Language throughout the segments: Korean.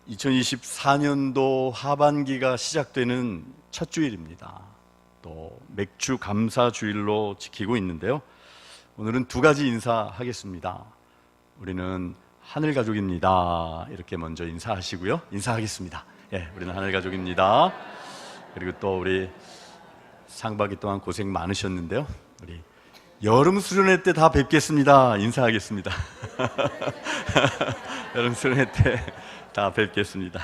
2024년도 하반기가 시작되는 첫 주일입니다. 또 맥주 감사 주일로 지키고 있는데요. 오늘은 두 가지 인사하겠습니다. 우리는 하늘 가족입니다. 이렇게 먼저 인사하시고요. 인사하겠습니다. 우리는 하늘 가족입니다. 그리고 또 우리 상반기 동안 고생 많으셨는데요. 우리 여름 수련회 때 다 뵙겠습니다. 인사하겠습니다. 여름 수련회 때 다 뵙겠습니다.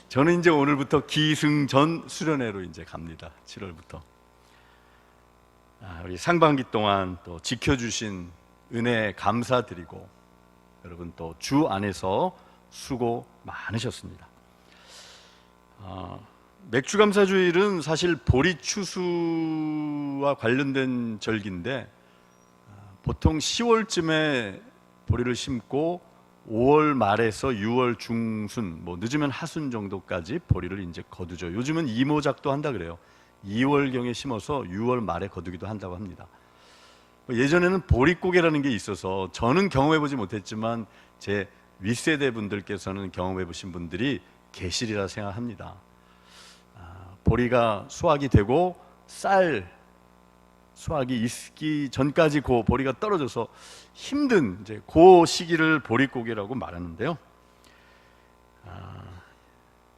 저는 이제 오늘부터 기승전 수련회로 이제 갑니다. 7월부터. 우리 상반기 동안 또 지켜주신 은혜 감사드리고, 여러분 또 주 안에서 수고 많으셨습니다. 맥주 감사 주일은 사실 보리추수와 관련된 절기인데, 보통 10월쯤에 보리를 심고 5월 말에서 6월 중순, 늦으면 하순 정도까지 보리를 이제 거두죠. 요즘은 이모작도 한다 그래요. 2월경에 심어서 6월 말에 거두기도 한다고 합니다. 예전에는 보릿고개라는 게 있어서 저는 경험해보지 못했지만 제 윗세대 분들께서는 경험해보신 분들이 계시리라 생각합니다. 보리가 수확이 되고 쌀 수확이 있기 전까지 그 보리가 떨어져서 힘든 이제 그 시기를 보릿고개라고 말하는데요.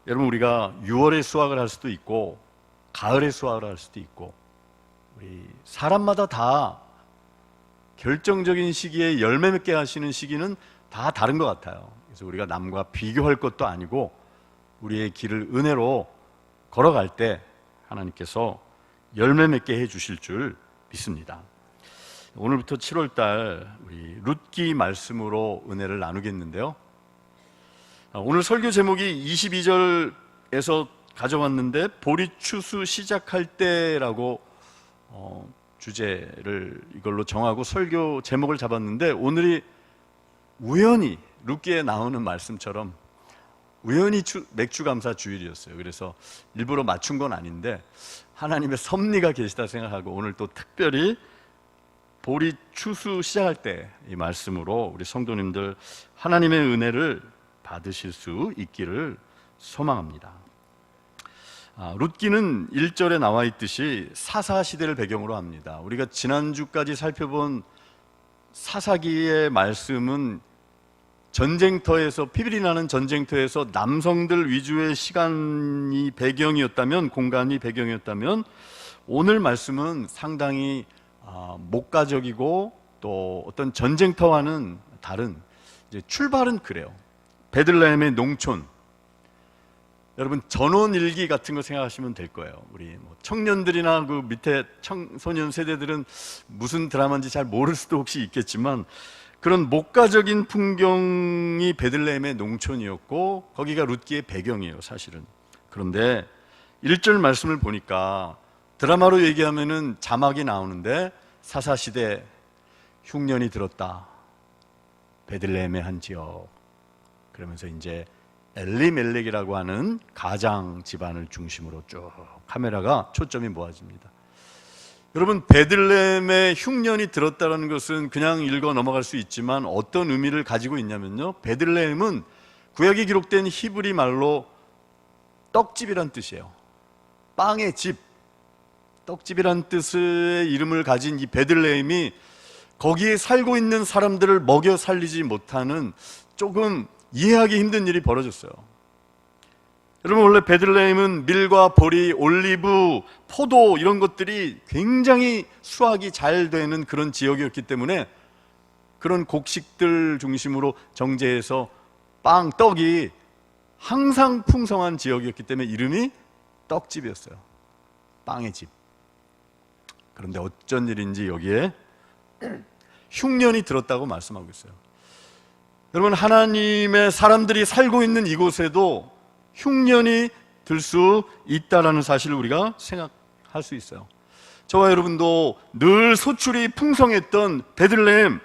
여러분, 우리가 6월에 수확을 할 수도 있고 가을에 수확을 할 수도 있고, 우리 사람마다 다 결정적인 시기에 열매 맺게 하시는 시기는 다 다른 것 같아요. 그래서 우리가 남과 비교할 것도 아니고 우리의 길을 은혜로 걸어갈 때 하나님께서 열매 맺게 해주실 줄 믿습니다. 오늘부터 7월달 우리 룻기 말씀으로 은혜를 나누겠는데요. 오늘 설교 제목이 22절에서 가져왔는데 보리추수 시작할 때라고 주제를 이걸로 정하고 설교 제목을 잡았는데, 오늘이 우연히 룻기에 나오는 말씀처럼 우연히 맥주 감사 주일이었어요. 그래서 일부러 맞춘 건 아닌데 하나님의 섭리가 계시다 생각하고 오늘 또 특별히 보리 추수 시작할 때 이 말씀으로 우리 성도님들 하나님의 은혜를 받으실 수 있기를 소망합니다. 룻기는 1절에 나와 있듯이 사사시대를 배경으로 합니다. 우리가 지난주까지 살펴본 사사기의 말씀은 전쟁터에서, 피비리 나는 전쟁터에서 남성들 위주의 시간이 배경이었다면, 공간이 배경이었다면, 오늘 말씀은 상당히 목가적이고 또 어떤 전쟁터와는 다른, 이제 출발은 그래요. 베들레헴의 농촌. 여러분, 전원일기 같은 거 생각하시면 될 거예요. 우리 청년들이나 그 밑에 청소년 세대들은 무슨 드라마인지 잘 모를 수도 혹시 있겠지만, 그런 목가적인 풍경이 베들레헴의 농촌이었고 거기가 룻기의 배경이에요, 사실은. 그런데 1절 말씀을 보니까 드라마로 얘기하면은 자막이 나오는데, 사사시대 흉년이 들었다, 베들레헴의 한 지역, 그러면서 이제 엘리멜렉이라고 하는 가장 집안을 중심으로 쭉 카메라가 초점이 모아집니다. 여러분, 베들레헴에 흉년이 들었다는 것은 그냥 읽어 넘어갈 수 있지만 어떤 의미를 가지고 있냐면요, 베들레헴은 구약에 기록된 히브리 말로 떡집이란 뜻이에요. 빵의 집, 떡집이란 뜻의 이름을 가진 이 베들레헴이 거기에 살고 있는 사람들을 먹여 살리지 못하는 조금 이해하기 힘든 일이 벌어졌어요. 여러분, 원래 베들레헴은 밀과 보리, 올리브, 포도 이런 것들이 굉장히 수확이 잘 되는 그런 지역이었기 때문에 그런 곡식들 중심으로 정제해서 빵, 떡이 항상 풍성한 지역이었기 때문에 이름이 떡집이었어요. 빵의 집. 그런데 어쩐 일인지 여기에 흉년이 들었다고 말씀하고 있어요. 여러분, 하나님의 사람들이 살고 있는 이곳에도 흉년이 들 수 있다라는 사실을 우리가 생각할 수 있어요. 저와 여러분도 늘 소출이 풍성했던 베들레헴,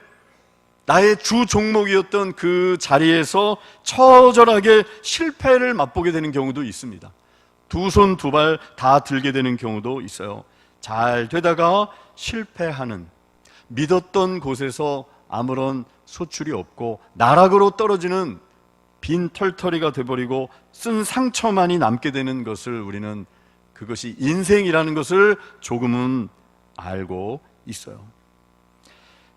나의 주 종목이었던 그 자리에서 처절하게 실패를 맛보게 되는 경우도 있습니다. 두 손 두 발 다 들게 되는 경우도 있어요. 잘 되다가 실패하는, 믿었던 곳에서 아무런 소출이 없고 나락으로 떨어지는 빈 털터리가 돼버리고 쓴 상처만이 남게 되는 것을 우리는 그것이 인생이라는 것을 조금은 알고 있어요.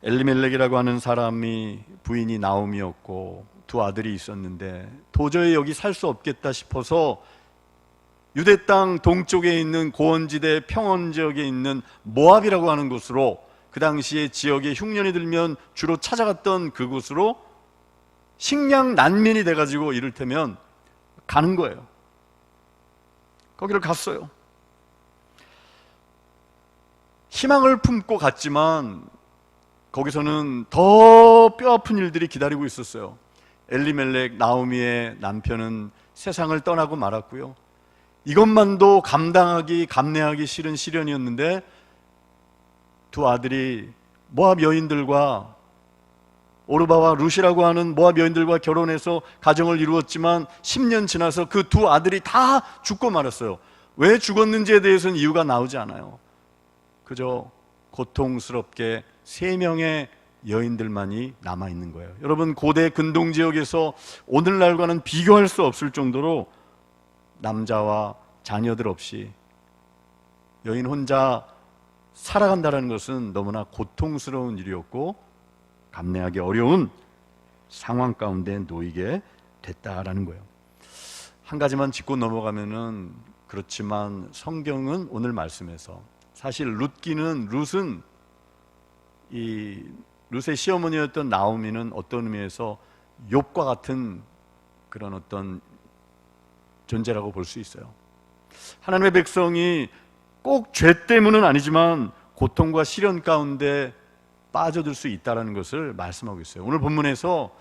엘리멜렉이라고 하는 사람이 부인이 나오미였고 두 아들이 있었는데 도저히 여기 살 수 없겠다 싶어서 유대 땅 동쪽에 있는 고원지대 평원 지역에 있는 모압이라고 하는 곳으로, 그 당시에 지역에 흉년이 들면 주로 찾아갔던 그곳으로 식량 난민이 돼가지고 이를테면 가는 거예요. 거기를 갔어요. 희망을 품고 갔지만 거기서는 더 뼈아픈 일들이 기다리고 있었어요. 엘리멜렉 나오미의 남편은 세상을 떠나고 말았고요. 이것만도 감내하기 싫은 시련이었는데 두 아들이 모압 여인들과, 오르바와 룻이라고 하는 모압 여인들과 결혼해서 가정을 이루었지만 10년 지나서 그 두 아들이 다 죽고 말았어요. 왜 죽었는지에 대해서는 이유가 나오지 않아요. 그저 고통스럽게 3명의 여인들만이 남아있는 거예요. 여러분, 고대 근동 지역에서 오늘날과는 비교할 수 없을 정도로 남자와 자녀들 없이 여인 혼자 살아간다는 것은 너무나 고통스러운 일이었고 감내하기 어려운 상황 가운데 놓이게 됐다라는 거예요. 한 가지만 짚고 넘어가면은, 그렇지만 성경은 오늘 말씀에서 사실 룻은 이 룻의 시어머니였던 나오미는 어떤 의미에서 욥과 같은 그런 어떤 존재라고 볼 수 있어요. 하나님의 백성이 꼭 죄 때문은 아니지만 고통과 시련 가운데 빠져들 수 있다는 것을 말씀하고 있어요. 오늘 본문에서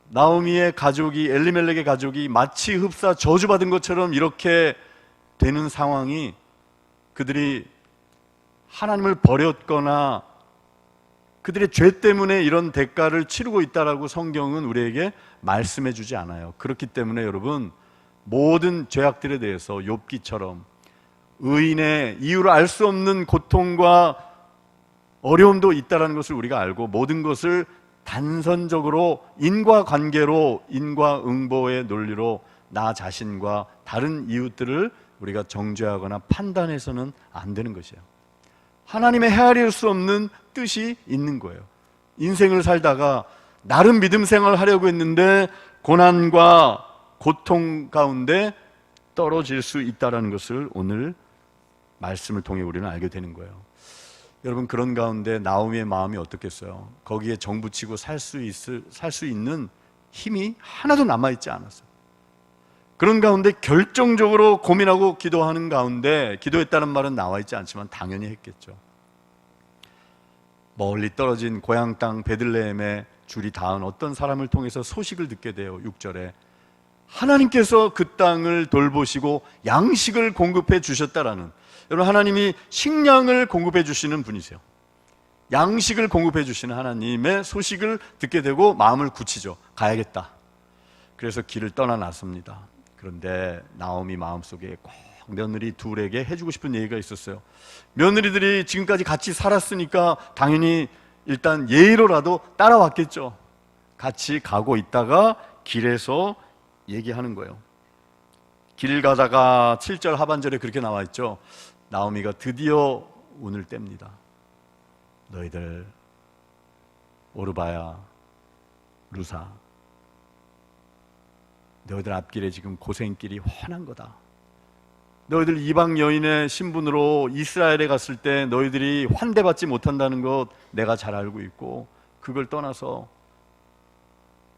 나오미의 가족이, 엘리멜렉의 가족이 마치 흡사 저주받은 것처럼 이렇게 되는 상황이, 그들이 하나님을 버렸거나 그들의 죄 때문에 이런 대가를 치르고 있다라고 성경은 우리에게 말씀해 주지 않아요. 그렇기 때문에 여러분, 모든 죄악들에 대해서 욥기처럼 의인의 이유를 알 수 없는 고통과 어려움도 있다는 것을 우리가 알고, 모든 것을 단선적으로 인과관계로, 인과응보의 논리로 나 자신과 다른 이웃들을 우리가 정죄하거나 판단해서는 안 되는 것이에요. 하나님의 헤아릴 수 없는 뜻이 있는 거예요. 인생을 살다가 나름 믿음 생활을 하려고 했는데 고난과 고통 가운데 떨어질 수 있다는 것을 오늘 말씀을 통해 우리는 알게 되는 거예요. 여러분, 그런 가운데 나오미의 마음이 어떻겠어요? 거기에 정붙이고 살 수 있는 힘이 하나도 남아있지 않았어요. 그런 가운데 결정적으로 고민하고 기도하는 가운데, 기도했다는 말은 나와 있지 않지만 당연히 했겠죠. 멀리 떨어진 고향 땅 베들레헴에 줄이 닿은 어떤 사람을 통해서 소식을 듣게 돼요. 6절에 하나님께서 그 땅을 돌보시고 양식을 공급해 주셨다라는, 여러분, 하나님이 식량을 공급해 주시는 분이세요. 양식을 공급해 주시는 하나님의 소식을 듣게 되고 마음을 굳히죠. 가야겠다. 그래서 길을 떠나놨습니다. 그런데 나오미 마음속에 꼭 며느리 둘에게 해주고 싶은 얘기가 있었어요. 며느리들이 지금까지 같이 살았으니까 당연히 일단 예의로라도 따라왔겠죠. 같이 가고 있다가 길에서 얘기하는 거예요. 길 가다가 7절 하반절에 그렇게 나와 있죠. 나오미가 드디어 운을 뗍니다. 너희들 오르바야, 루사, 너희들 앞길에 지금 고생길이 훤한 거다. 너희들 이방 여인의 신분으로 이스라엘에 갔을 때 너희들이 환대받지 못한다는 것 내가 잘 알고 있고, 그걸 떠나서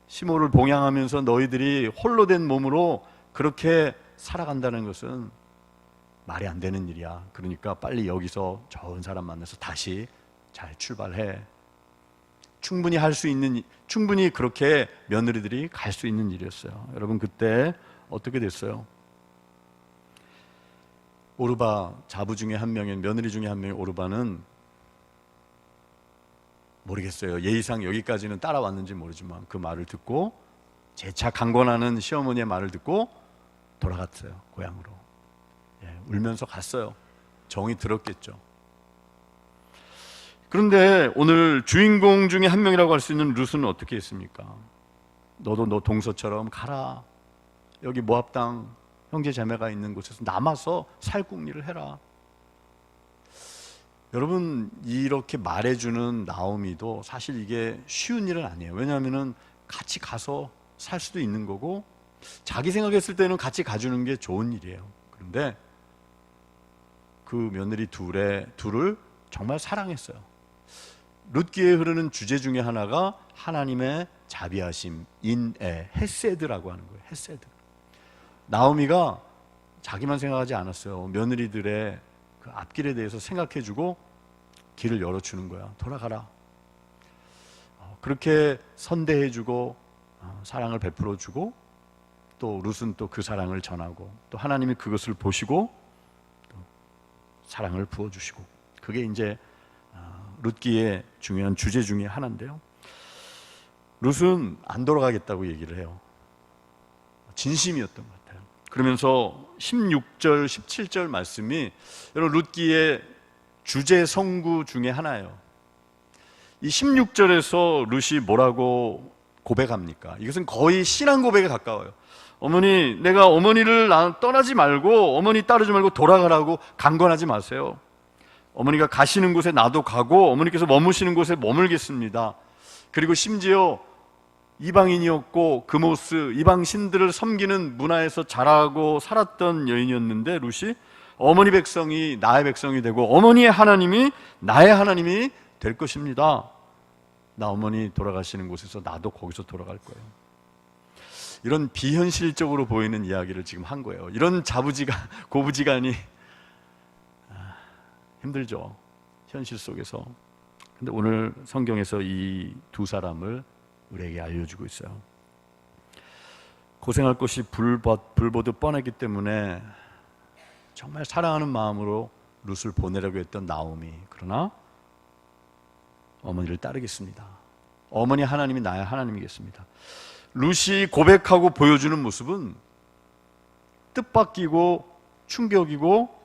시모를 봉양하면서 너희들이 홀로 된 몸으로 그렇게 살아간다는 것은 말이 안 되는 일이야. 그러니까 빨리 여기서 좋은 사람 만나서 다시 잘 출발해. 충분히 그렇게 며느리들이 갈 수 있는 일이었어요. 여러분, 그때 어떻게 됐어요? 오르바 자부 중에 한 명의, 며느리 중에 한 명의 오르바는 모르겠어요. 예의상 여기까지는 따라왔는지 모르지만 그 말을 듣고, 재차 강권하는 시어머니의 말을 듣고 돌아갔어요. 고향으로. 울면서 갔어요. 정이 들었겠죠. 그런데 오늘 주인공 중에 한 명이라고 할 수 있는 룻은 어떻게 했습니까? 너도 너 동서처럼 가라. 여기 모압 땅 형제 자매가 있는 곳에서 남아서 살궁리를 해라. 여러분, 이렇게 말해주는 나오미도 사실 이게 쉬운 일은 아니에요. 왜냐하면 같이 가서 살 수도 있는 거고, 자기 생각했을 때는 같이 가주는 게 좋은 일이에요. 그런데 그 며느리 둘을 정말 사랑했어요. 룻기에 흐르는 주제 중에 하나가 하나님의 자비하심, 인애, 헤세드라고 하는 거예요. 헤세드. 나오미가 자기만 생각하지 않았어요. 며느리들의 그 앞길에 대해서 생각해주고 길을 열어주는 거야. 돌아가라. 그렇게 선대해주고 사랑을 베풀어주고, 또 룻은 또 그 사랑을 전하고, 또 하나님이 그것을 보시고 또 사랑을 부어주시고, 그게 이제 룻기의 중요한 주제 중에 하나인데요. 룻은 안 돌아가겠다고 얘기를 해요. 진심이었던 것 같아요. 그러면서 16절, 17절 말씀이 여러분 룻기의 주제 성구 중에 하나예요. 이 16절에서 룻이 뭐라고 고백합니까? 이것은 거의 신앙 고백에 가까워요. 어머니, 내가 어머니를 떠나지 말고, 어머니 따르지 말고 돌아가라고 강권하지 마세요. 어머니가 가시는 곳에 나도 가고, 어머니께서 머무시는 곳에 머물겠습니다. 그리고 심지어 이방인이었고 그모스, 이방 신들을 섬기는 문화에서 자라고 살았던 여인이었는데, 룻이 어머니 백성이 나의 백성이 되고 어머니의 하나님이 나의 하나님이 될 것입니다. 나 어머니 돌아가시는 곳에서 나도 거기서 돌아갈 거예요. 이런 비현실적으로 보이는 이야기를 지금 한 거예요. 이런 고부지간이 힘들죠, 현실 속에서. 근데 오늘 성경에서 이 두 사람을 우리에게 알려주고 있어요. 고생할 것이 불보듯 뻔했기 때문에 정말 사랑하는 마음으로 룻을 보내려고 했던 나오미, 그러나 어머니를 따르겠습니다. 어머니 하나님이 나의 하나님이겠습니다. 룻이 고백하고 보여주는 모습은 뜻밖이고 충격이고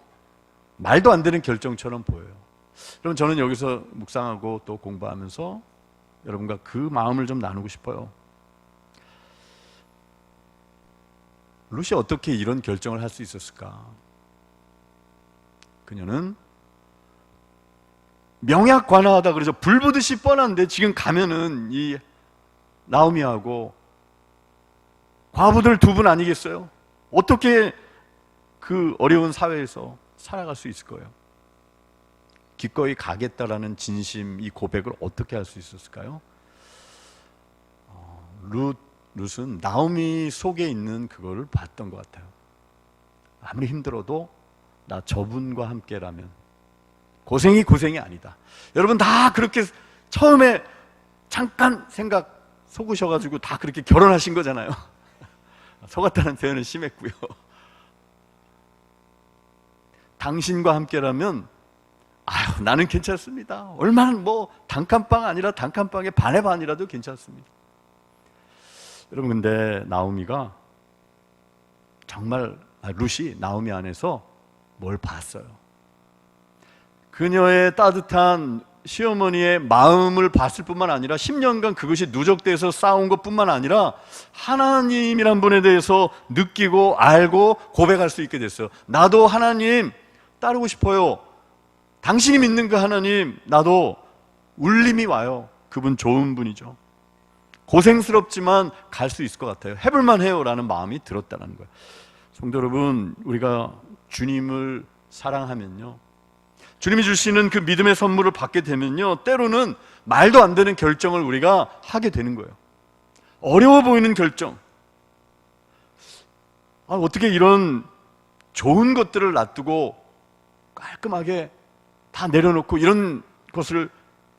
말도 안 되는 결정처럼 보여요. 그럼 저는 여기서 묵상하고 또 공부하면서 여러분과 그 마음을 좀 나누고 싶어요. 룻이 어떻게 이런 결정을 할 수 있었을까? 그녀는 명약관화하다 그래서 불보듯이 뻔한데, 지금 가면은 이 나오미하고 과부들 두 분 아니겠어요? 어떻게 그 어려운 사회에서 살아갈 수 있을 거예요? 기꺼이 가겠다라는 진심, 이 고백을 어떻게 할 수 있었을까요? 룻은 나오미 속에 있는 그거를 봤던 것 같아요. 아무리 힘들어도 나 저분과 함께라면 고생이 아니다. 여러분 다 그렇게 처음에 잠깐 생각 속으셔가지고 다 그렇게 결혼하신 거잖아요. 속았다는 표현은 심했고요. 당신과 함께라면 아유, 나는 괜찮습니다. 얼마나 뭐 단칸방 아니라 단칸방의 반의 반이라도 괜찮습니다. 여러분, 근데 나오미가 정말 룻이 나오미 안에서 뭘 봤어요. 그녀의 따뜻한 시어머니의 마음을 봤을 뿐만 아니라 10년간 그것이 누적돼서 쌓아온 것뿐만 아니라 하나님이란 분에 대해서 느끼고 알고 고백할 수 있게 됐어요. 나도 하나님 따르고 싶어요. 당신이 믿는 그 하나님, 나도 울림이 와요. 그분 좋은 분이죠. 고생스럽지만 갈 수 있을 것 같아요. 해볼만 해요 라는 마음이 들었다는 거예요. 성도 여러분, 우리가 주님을 사랑하면요, 주님이 주시는 그 믿음의 선물을 받게 되면요, 때로는 말도 안 되는 결정을 우리가 하게 되는 거예요. 어려워 보이는 결정. 어떻게 이런 좋은 것들을 놔두고 깔끔하게 다 내려놓고 이런 것을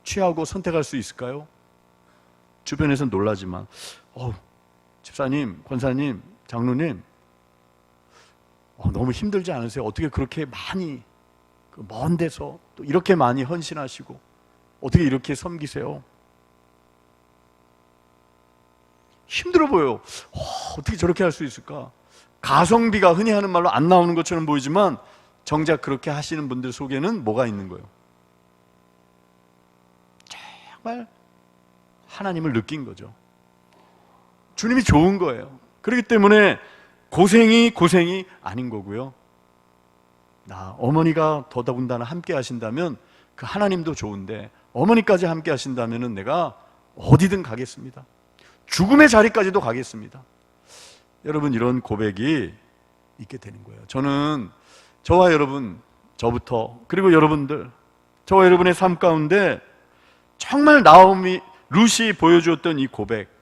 취하고 선택할 수 있을까요? 주변에서는 놀라지만 집사님, 권사님, 장로님 너무 힘들지 않으세요? 어떻게 그렇게 많이 먼 데서 또 이렇게 많이 헌신하시고 어떻게 이렇게 섬기세요? 힘들어 보여요. 어떻게 저렇게 할 수 있을까? 가성비가 흔히 하는 말로 안 나오는 것처럼 보이지만 정작 그렇게 하시는 분들 속에는 뭐가 있는 거예요? 정말 하나님을 느낀 거죠. 주님이 좋은 거예요. 그렇기 때문에 고생이 아닌 거고요. 어머니가 더더군다나 함께 하신다면 그 하나님도 좋은데 어머니까지 함께 하신다면 내가 어디든 가겠습니다. 죽음의 자리까지도 가겠습니다. 여러분, 이런 고백이 있게 되는 거예요. 저는 저와 여러분, 저부터, 그리고 여러분들, 저와 여러분의 삶 가운데 정말 나오미 룻이 보여주었던 이 고백,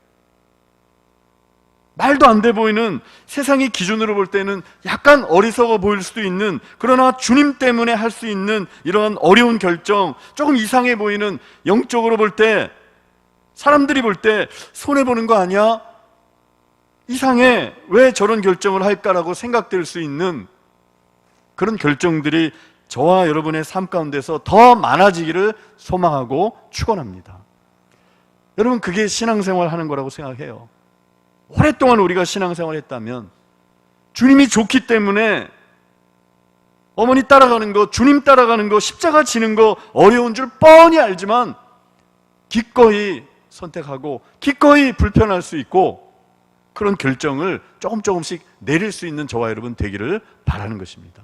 말도 안 돼 보이는, 세상의 기준으로 볼 때는 약간 어리석어 보일 수도 있는, 그러나 주님 때문에 할 수 있는 이러한 어려운 결정, 조금 이상해 보이는, 영적으로 볼 때, 사람들이 볼 때 손해보는 거 아니야? 이상해, 왜 저런 결정을 할까라고 생각될 수 있는 그런 결정들이 저와 여러분의 삶 가운데서 더 많아지기를 소망하고 축원합니다. 여러분, 그게 신앙생활 하는 거라고 생각해요. 오랫동안 우리가 신앙생활 했다면 주님이 좋기 때문에 어머니 따라가는 거, 주님 따라가는 거, 십자가 지는 거 어려운 줄 뻔히 알지만 기꺼이 선택하고 기꺼이 불편할 수 있고 그런 결정을 조금씩 내릴 수 있는 저와 여러분 되기를 바라는 것입니다.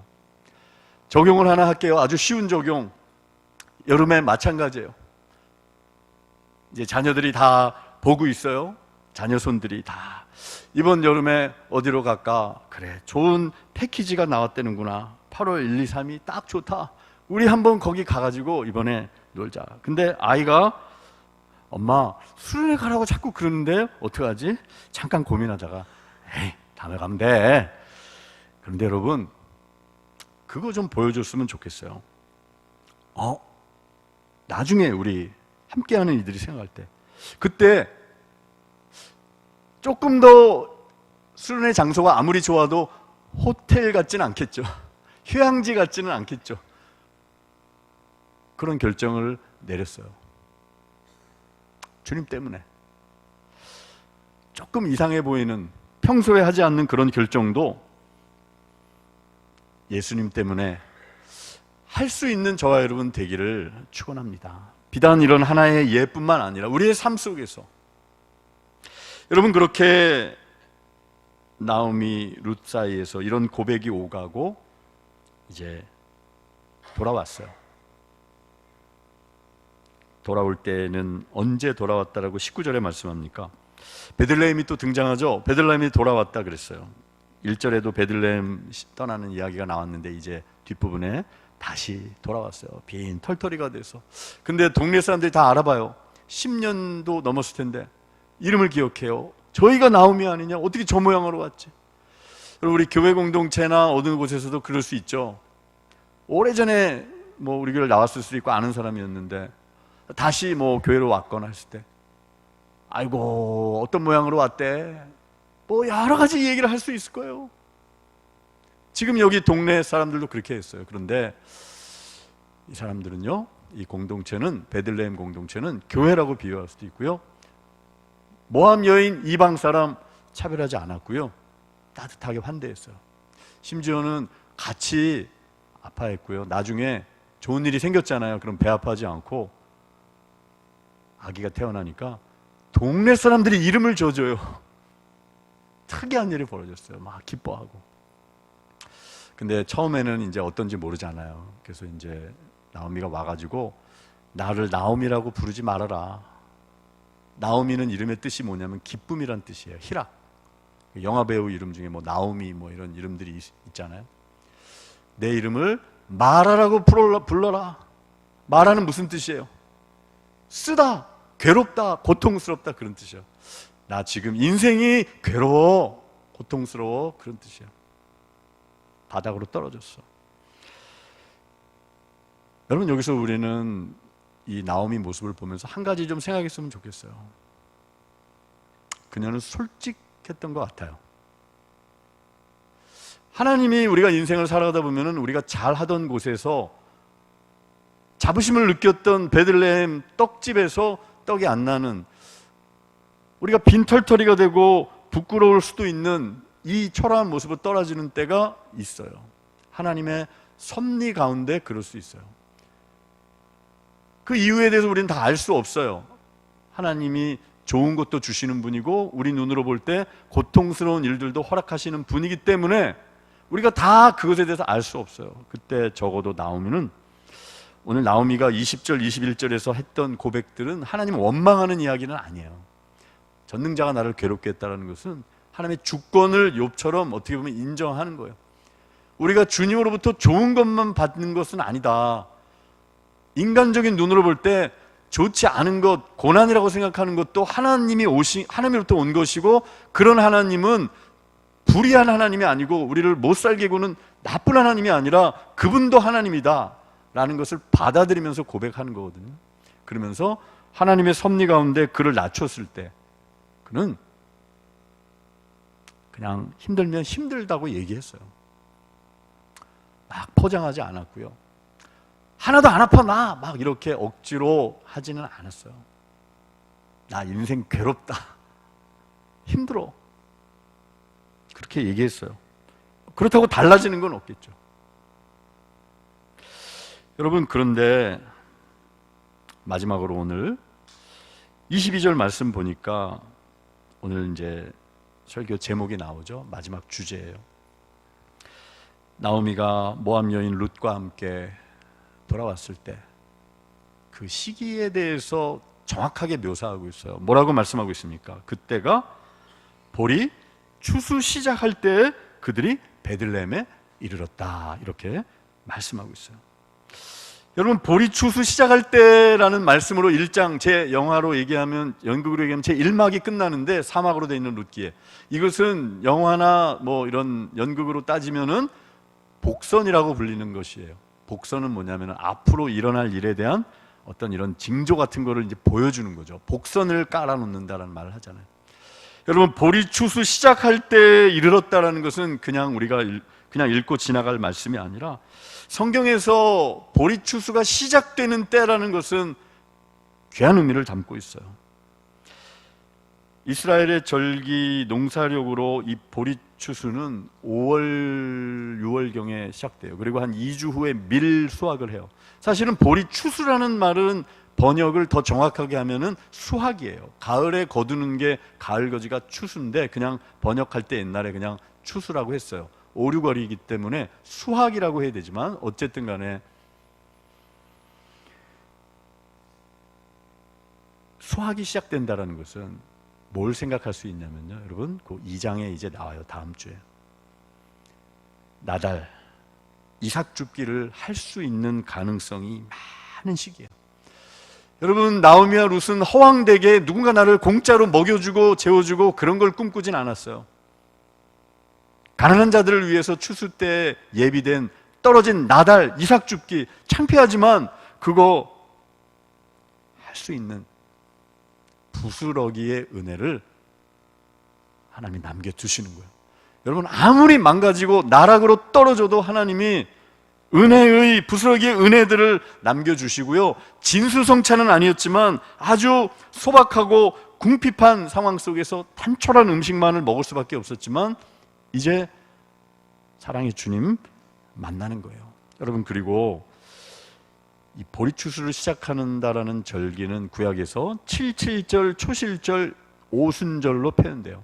적용을 하나 할게요. 아주 쉬운 적용. 여름에 마찬가지예요. 이제 자녀들이 다 보고 있어요. 자녀 손들이 다 이번 여름에 어디로 갈까? 그래, 좋은 패키지가 나왔다는구나. 8월 1, 2, 3이 딱 좋다. 우리 한번 거기 가가지고 이번에 놀자. 근데 아이가 엄마 수련회 가라고 자꾸 그러는데 어떡하지? 잠깐 고민하다가 에이, 다음에 가면 돼. 그런데 여러분, 그거 좀 보여줬으면 좋겠어요. 나중에 우리 함께하는 이들이 생각할 때, 그때 조금 더 수련회 장소가 아무리 좋아도 호텔 같지는 않겠죠. 휴양지 같지는 않겠죠. 그런 결정을 내렸어요. 주님 때문에. 조금 이상해 보이는, 평소에 하지 않는 그런 결정도 예수님 때문에 할 수 있는 저와 여러분 되기를 축원합니다. 비단 이런 하나의 예뿐만 아니라 우리의 삶 속에서 여러분, 그렇게 나오미 룻 사이에서 이런 고백이 오가고 이제 돌아왔어요. 돌아올 때는 언제 돌아왔다라고 19절에 말씀합니까? 베들레헴이 또 등장하죠. 베들레헴이 돌아왔다 그랬어요. 1절에도 베들레헴 떠나는 이야기가 나왔는데 이제 뒷부분에 다시 돌아왔어요. 빈 털터리가 돼서. 근데 동네 사람들이 다 알아봐요. 10년도 넘었을 텐데 이름을 기억해요. 저희가 나오미 아니냐? 어떻게 저 모양으로 왔지? 우리 교회 공동체나 어느 곳에서도 그럴 수 있죠. 오래전에 우리 교회를 나왔을 수도 있고 아는 사람이었는데 다시 교회로 왔거나 했을 때 아이고 어떤 모양으로 왔대? 여러 가지 얘기를 할 수 있을 거예요. 지금 여기 동네 사람들도 그렇게 했어요. 그런데 이 사람들은요, 이 공동체는, 베들레헴 공동체는 교회라고 비유할 수도 있고요, 모함 여인 이방 사람 차별하지 않았고요, 따뜻하게 환대했어요. 심지어는 같이 아파했고요. 나중에 좋은 일이 생겼잖아요. 그럼 배 아파하지 않고 아기가 태어나니까 동네 사람들이 이름을 줘줘요. 특이한 일이 벌어졌어요. 막 기뻐하고. 근데 처음에는 이제 어떤지 모르잖아요. 그래서 이제 나오미가 와가지고 나를 나오미라고 부르지 말아라. 나오미는 이름의 뜻이 뭐냐면 기쁨이란 뜻이에요. 희락. 영화 배우 이름 중에 나오미 이런 이름들이 있잖아요. 내 이름을 마라라고 불러라. 마라는 무슨 뜻이에요? 쓰다, 괴롭다, 고통스럽다, 그런 뜻이에요. 나 지금 인생이 괴로워, 고통스러워, 그런 뜻이에요. 바닥으로 떨어졌어. 여러분, 여기서 우리는 이 나오미 모습을 보면서 한 가지 좀 생각했으면 좋겠어요. 그녀는 솔직했던 것 같아요. 하나님이 우리가 인생을 살아가다 보면은 우리가 잘하던 곳에서 자부심을 느꼈던 베들레헴 떡집에서 떡이 안 나는, 우리가 빈털터리가 되고 부끄러울 수도 있는 이 초라한 모습으로 떨어지는 때가 있어요. 하나님의 섭리 가운데 그럴 수 있어요. 그 이유에 대해서 우리는 다 알 수 없어요. 하나님이 좋은 것도 주시는 분이고 우리 눈으로 볼 때 고통스러운 일들도 허락하시는 분이기 때문에 우리가 다 그것에 대해서 알 수 없어요. 그때 적어도 나오미는, 오늘 나오미가 20절 21절에서 했던 고백들은 하나님 원망하는 이야기는 아니에요. 전능자가 나를 괴롭게 했다는 것은 하나님의 주권을 욥처럼 어떻게 보면 인정하는 거예요. 우리가 주님으로부터 좋은 것만 받는 것은 아니다. 인간적인 눈으로 볼 때 좋지 않은 것, 고난이라고 생각하는 것도 하나님으로부터 온 것이고, 그런 하나님은 불의한 하나님이 아니고 우리를 못 살게 구는 나쁜 하나님이 아니라 그분도 하나님이다 라는 것을 받아들이면서 고백하는 거거든요. 그러면서 하나님의 섭리 가운데 그를 낮췄을 때 그는 그냥 힘들면 힘들다고 얘기했어요. 막 포장하지 않았고요. 하나도 안 아파 나 막 이렇게 억지로 하지는 않았어요. 나 인생 괴롭다, 힘들어, 그렇게 얘기했어요. 그렇다고 달라지는 건 없겠죠. 여러분, 그런데 마지막으로 오늘 22절 말씀 보니까 오늘 이제 설교 제목이 나오죠. 마지막 주제예요. 나오미가 모압 여인 룻과 함께 돌아왔을 때 그 시기에 대해서 정확하게 묘사하고 있어요. 뭐라고 말씀하고 있습니까? 그때가 볼이 추수 시작할 때 그들이 베들레헴에 이르렀다, 이렇게 말씀하고 있어요. 여러분, 볼이 추수 시작할 때라는 말씀으로 1장, 제 영화로 얘기하면, 연극으로 얘기하면 제 1막이 끝나는데 사막으로 되어 있는 룻기에, 이것은 영화나 뭐 이런 연극으로 따지면은 복선이라고 불리는 것이에요. 복선은 뭐냐면 앞으로 일어날 일에 대한 어떤 이런 징조 같은 거를 이제 보여주는 거죠. 복선을 깔아놓는다라는 말을 하잖아요. 여러분, 볼이 추수 시작할 때 이르렀다라는 것은 그냥 우리가 그냥 읽고 지나갈 말씀이 아니라, 성경에서 보리 추수가 시작되는 때라는 것은 귀한 의미를 담고 있어요. 이스라엘의 절기 농사력으로 이 보리 추수는 5월, 6월경에 시작돼요. 그리고 한 2주 후에 밀 수확을 해요. 사실은 보리 추수라는 말은 번역을 더 정확하게 하면은 수확이에요. 가을에 거두는 게 가을 거지가 추수인데, 그냥 번역할 때 옛날에 그냥 추수라고 했어요. 5, 6월이기 때문에 수확이라고 해야 되지만, 어쨌든 간에 수확이 시작된다는 것은 뭘 생각할 수 있냐면요, 여러분, 그 2장에 이제 나와요. 다음 주에 나달 이삭 줍기를 할 수 있는 가능성이 많은 시기예요. 여러분, 나오미와 룻은 허황되게 누군가 나를 공짜로 먹여주고 재워주고 그런 걸 꿈꾸진 않았어요. 가난한 자들을 위해서 추수 때 예비된 떨어진 나달 이삭 줍기, 창피하지만 그거 할 수 있는 부스러기의 은혜를 하나님이 남겨두시는 거예요. 여러분, 아무리 망가지고 나락으로 떨어져도 하나님이 은혜의 부스러기의 은혜들을 남겨주시고요, 진수성찬은 아니었지만 아주 소박하고 궁핍한 상황 속에서 단촐한 음식만을 먹을 수밖에 없었지만 이제 사랑의 주님 만나는 거예요. 여러분, 그리고 이 보리추수를 시작한다라는 절기는 구약에서 7.7절, 초실절, 오순절로 표현돼요.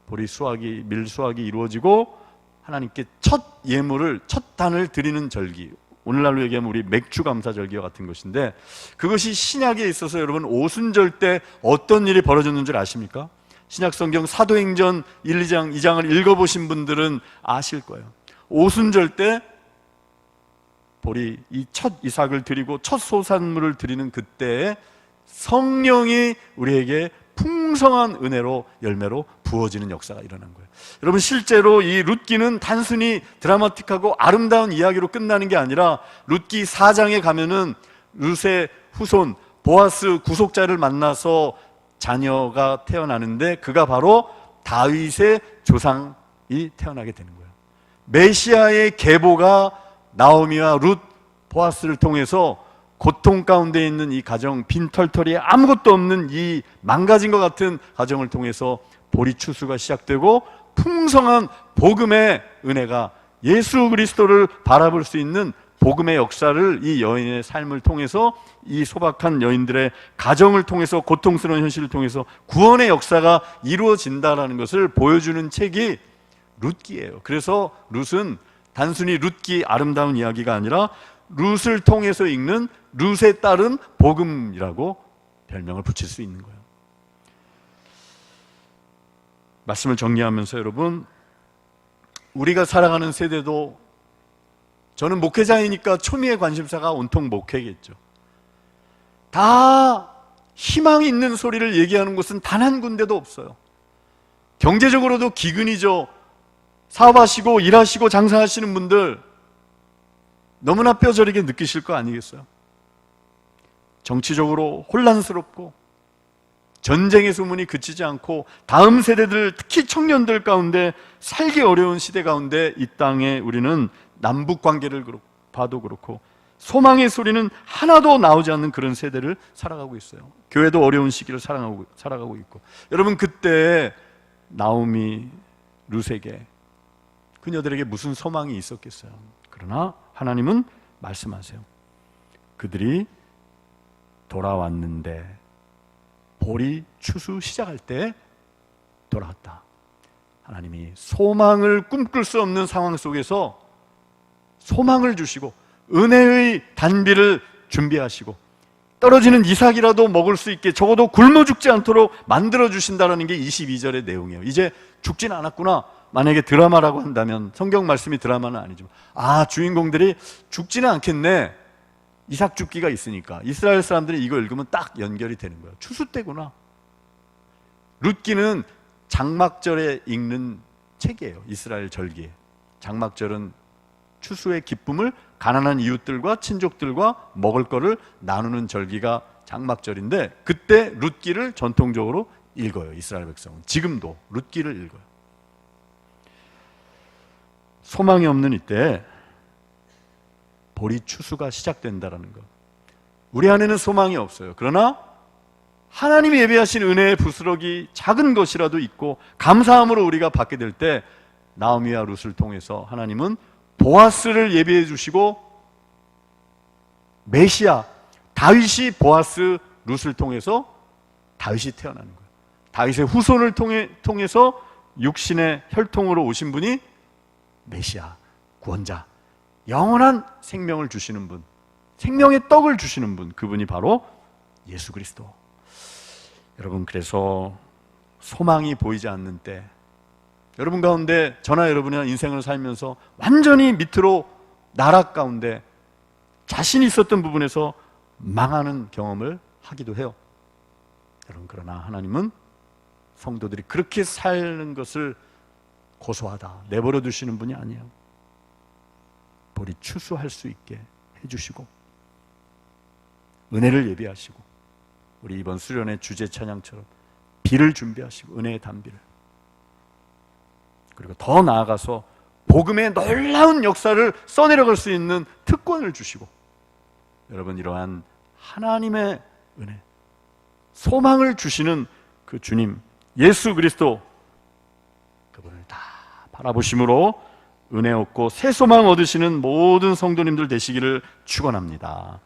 보리 수확이, 밀 수확이 이루어지고 하나님께 첫 예물을, 첫 단을 드리는 절기, 오늘날로 얘기하면 우리 맥주 감사 절기와 같은 것인데, 그것이 신약에 있어서 여러분 오순절 때 어떤 일이 벌어졌는 줄 아십니까? 신약성경 사도행전 1, 2장, 2장을 읽어보신 분들은 아실 거예요. 오순절 때 보리 이 첫 이삭을 드리고 첫 소산물을 드리는 그때에 성령이 우리에게 풍성한 은혜로, 열매로 부어지는 역사가 일어난 거예요. 여러분, 실제로 이 룻기는 단순히 드라마틱하고 아름다운 이야기로 끝나는 게 아니라, 룻기 4장에 가면은 룻의 후손 보아스 구속자를 만나서 자녀가 태어나는데, 그가 바로 다윗의 조상이 태어나게 되는 거예요. 메시아의 계보가 나오미와 룻, 보아스를 통해서 고통 가운데 있는 이 가정, 빈털터리에 아무것도 없는 이 망가진 것 같은 가정을 통해서 보리 추수가 시작되고, 풍성한 복음의 은혜가, 예수 그리스도를 바라볼 수 있는 복음의 역사를 이 여인의 삶을 통해서, 이 소박한 여인들의 가정을 통해서, 고통스러운 현실을 통해서 구원의 역사가 이루어진다라는 것을 보여주는 책이 룻기예요. 그래서 룻은 단순히 룻기 아름다운 이야기가 아니라 룻을 통해서 읽는 룻에 따른 복음이라고 별명을 붙일 수 있는 거예요. 말씀을 정리하면서 여러분, 우리가 살아가는 세대도, 저는 목회자이니까 초미의 관심사가 온통 목회겠죠. 다 희망이 있는 소리를 얘기하는 곳은 단 한 군데도 없어요. 경제적으로도 기근이죠. 사업하시고 일하시고 장사하시는 분들 너무나 뼈저리게 느끼실 거 아니겠어요? 정치적으로 혼란스럽고 전쟁의 소문이 그치지 않고 다음 세대들, 특히 청년들 가운데 살기 어려운 시대 가운데 이 땅에 우리는 남북 관계를 봐도 그렇고 소망의 소리는 하나도 나오지 않는 그런 세대를 살아가고 있어요. 교회도 어려운 시기를 살아가고 있고, 여러분, 그때 나오미, 룻에게, 그녀들에게 무슨 소망이 있었겠어요? 그러나 하나님은 말씀하세요. 그들이 돌아왔는데 볼이 추수 시작할 때 돌아왔다. 하나님이 소망을 꿈꿀 수 없는 상황 속에서 소망을 주시고 은혜의 단비를 준비하시고 떨어지는 이삭이라도 먹을 수 있게, 적어도 굶어 죽지 않도록 만들어 주신다는 게 22절의 내용이에요. 이제 죽진 않았구나. 만약에 드라마라고 한다면, 성경 말씀이 드라마는 아니지만, 주인공들이 죽지는 않겠네. 이삭 죽기가 있으니까. 이스라엘 사람들이 이거 읽으면 딱 연결이 되는 거예요. 추수 때구나. 룻기는 장막절에 읽는 책이에요. 이스라엘 절기에. 장막절은 추수의 기쁨을 가난한 이웃들과 친족들과 먹을 거를 나누는 절기가 장막절인데, 그때 룻기를 전통적으로 읽어요. 이스라엘 백성은 지금도 룻기를 읽어요. 소망이 없는 이때 보리 추수가 시작된다라는 것. 우리 안에는 소망이 없어요. 그러나 하나님이 예비하신 은혜의 부스러기 작은 것이라도 있고 감사함으로 우리가 받게 될 때, 나오미와 룻을 통해서 하나님은 보아스를 예비해 주시고, 메시아 다윗이 보아스 룻을 통해서 다윗이 태어나는 거예요. 다윗의 후손을 통해서 육신의 혈통으로 오신 분이 메시아, 구원자, 영원한 생명을 주시는 분, 생명의 떡을 주시는 분, 그분이 바로 예수 그리스도. 여러분, 그래서 소망이 보이지 않는 때, 여러분 가운데 저나 여러분이나 인생을 살면서 완전히 밑으로 나락 가운데 자신이 있었던 부분에서 망하는 경험을 하기도 해요. 여러분, 그러나 하나님은 성도들이 그렇게 사는 것을 고소하다 내버려 두시는 분이 아니에요. 볼이 추수할 수 있게 해주시고 은혜를 예비하시고, 우리 이번 수련의 주제 찬양처럼 비를 준비하시고 은혜의 단비를, 그리고 더 나아가서 복음의 놀라운 역사를 써내려갈 수 있는 특권을 주시고, 여러분, 이러한 하나님의 은혜, 소망을 주시는 그 주님 예수 그리스도, 그분을 다 바라보심으로 은혜 얻고 새 소망 얻으시는 모든 성도님들 되시기를 축원합니다.